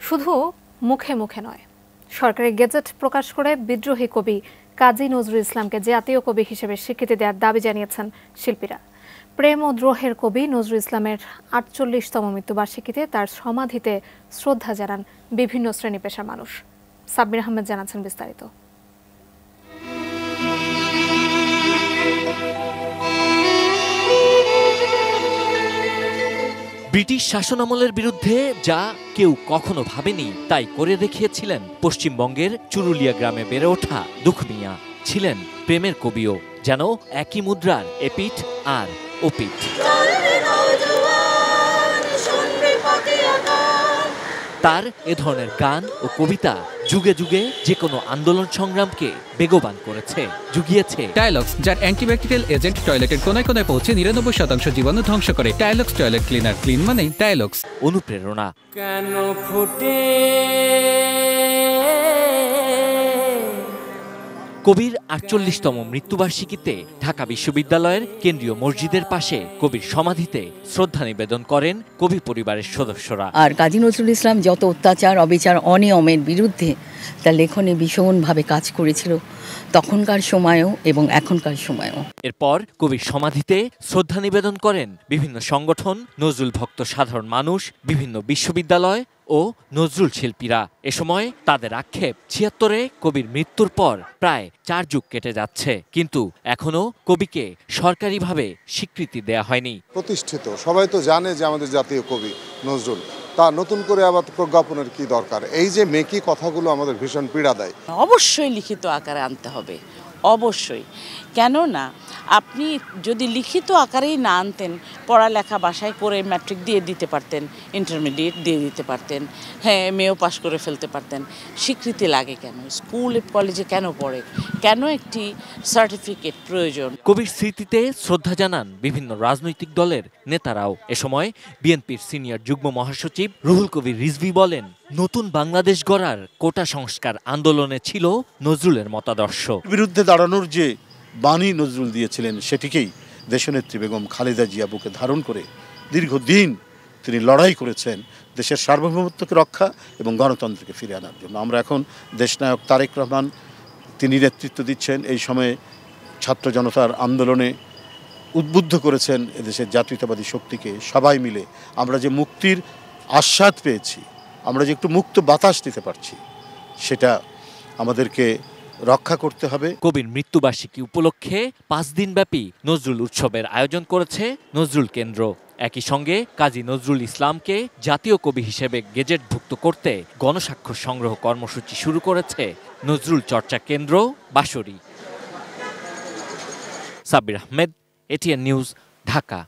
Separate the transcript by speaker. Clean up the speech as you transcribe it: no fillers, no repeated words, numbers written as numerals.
Speaker 1: শুধু মুখে মুখে নয়, সরকারি গেজেট প্রকাশ করে বিদ্রোহী কবি কাজী নজরুল ইসলামকে জাতীয় কবি হিসেবে স্বীকৃতি দেওয়ার দাবি জানিয়েছেন শিল্পীরা। প্রেম ও দ্রোহের কবি নজরুল ইসলামের ৪৮তম মৃত্যুবার্ষিকীতে তার সমাধিতে শ্রদ্ধা জানান বিভিন্ন শ্রেণী পেশার মানুষ। সাব্বির আহমেদ জানাচ্ছেন বিস্তারিত।
Speaker 2: ব্রিটিশ শাসনামলের বিরুদ্ধে যা কেউ কখনো ভাবেনি তাই করে দেখিয়েছিলেন পশ্চিমবঙ্গের চুরুলিয়া গ্রামে বেড়ে ওঠা দুঃখ মিয়া। ছিলেন প্রেমের কবিও, যেন একই মুদ্রার এপিঠ আর ওপিঠ। তার এ ধরনের গান ও কবিতা যুগে যুগে যে কোনো আন্দোলন সংগ্রামকে বেগবান করেছে, জুগিয়েছে।
Speaker 3: টাইলক্স, যার অ্যান্টিব্যাকটেরিয়াল এজেন্ট টয়লেটের কোনায় কোনায় পৌঁছে ৯৯% জীবাণু ধ্বংস করে। টাইলক্স টয়লেট ক্লিনার, ক্লিন মানে টাইলক্স।
Speaker 2: অনুপ্রেরণা
Speaker 4: কেন ফুটে
Speaker 2: কবির ৪৮তম মৃত্যুবার্ষিকীতে ঢাকা বিশ্ববিদ্যালয়ের কেন্দ্রীয় মসজিদের পাশে কবির সমাধিতে শ্রদ্ধা নিবেদন করেন কবি পরিবারের সদস্যরা।
Speaker 5: আর কাজী নজরুল ইসলাম যত অত্যাচার, অবিচার, অনিয়মের বিরুদ্ধে তার লেখনী ভীষণভাবে কাজ করেছিল, তখনকার সময়েও এবং এখনকার সময়েও।
Speaker 2: এরপর কবির সমাধিতে শ্রদ্ধা নিবেদন করেন বিভিন্ন সংগঠন, নজরুল ভক্ত সাধারণ মানুষ, বিভিন্ন বিশ্ববিদ্যালয় ও নজরুল শিল্পীরা। এ সময় তাদের আক্ষেপ, ৭৬-এ কবির মৃত্যুর পর প্রায় ৪ যুগ কেটে যাচ্ছে, কিন্তু এখনো কবিকে সরকারিভাবে স্বীকৃতি দেয়া হয়নি।
Speaker 6: প্রতিষ্ঠিত সবাই তো জানে যে আমাদের জাতীয় কবি নজরুল, তা নতুন করে আবার প্রজ্ঞাপনের কি দরকার? এই যে মেকি কথাগুলো আমাদের ভীষণ পীড়া দেয়।
Speaker 7: অবশ্যই লিখিত আকারে আনতে হবে, অবশ্যই। কেননা আপনি যদি লিখিত আকারেই না আনতেন, পড়ালেখা বাসায় করে ম্যাট্রিক দিয়ে দিতে পারতেন, ইন্টারমিডিয়েট দিয়ে দিতে পারতেন, হ্যাঁ এমএও পাশ করে ফেলতে পারতেন। স্বীকৃতি লাগে কেন? স্কুল কলেজে কেন পড়ে? কেন একটি সার্টিফিকেট প্রয়োজন?
Speaker 2: কবির স্মৃতিতে শ্রদ্ধা জানান বিভিন্ন রাজনৈতিক দলের নেতারাও। এ সময় বিএনপির সিনিয়র যুগ্ম মহাসচিব রুহুল কবির রিজভী বলেন, নতুন বাংলাদেশ গড়ার কোটা সংস্কার আন্দোলনে ছিল নজরুলের মতাদর্শ।
Speaker 8: বিরুদ্ধে দাঁড়ানোর যে বাণী নজরুল দিয়েছিলেন, সেটিকেই দেশনেত্রী বেগম খালেদা জিয়া বুকে ধারণ করে দীর্ঘদিন তিনি লড়াই করেছেন দেশের সার্বভৌমত্বকে রক্ষা এবং গণতন্ত্রকে ফিরে আনার জন্য। আমরা এখন দেশনায়ক তারেক রহমান, তিনি নেতৃত্ব দিচ্ছেন, এই সময়ে ছাত্র জনতার আন্দোলনে উদ্বুদ্ধ করেছেন এদেশের জাতীয়তাবাদী শক্তিকে। সবাই মিলে আমরা যে মুক্তির আস্বাদ পেয়েছি, আমরা যে একটু মুক্ত বাতাস দিতে পারছি, সেটা আমাদেরকে রক্ষা করতে হবে।
Speaker 2: কবির মৃত্যুবার্ষিকী উপলক্ষে 5 দিনব্যাপী নজরুল উৎসবের আয়োজন করেছে নজরুল কেন্দ্র। একই সঙ্গে কাজী নজরুল ইসলামকে জাতীয় কবি হিসেবে গেজেটভুক্ত করতে গণস্বাক্ষর সংগ্রহ কর্মসূচি শুরু করেছে নজরুল চর্চা কেন্দ্র বাঁশরী। সাব্বির আহমেদ, এটিএন নিউজ, ঢাকা।